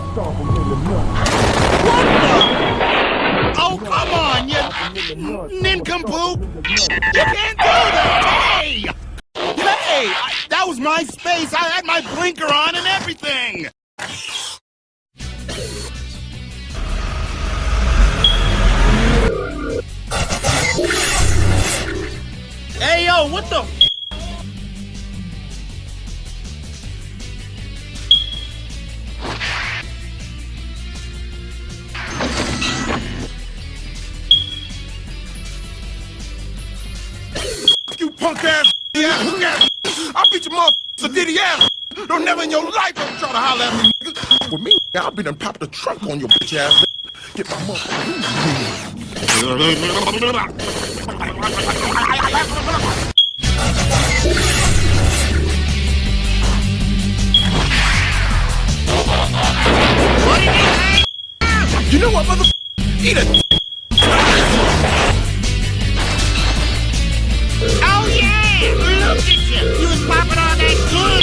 What the? Oh, come on, you nincompoop! You can't do that! Hey! Hey! That was my space! I had my blinker on and everything! Hey, yo, what the? You punk ass, ass, I'll beat your motherfucker, diddy ass. Don't never in your life ever try to holler at me, nigga. With me, I'll be done pop the trunk on your bitch ass. Get my motherfucker. You know what, motherfucker? Eat it. Oh yeah! Look at you! You was popping all that good!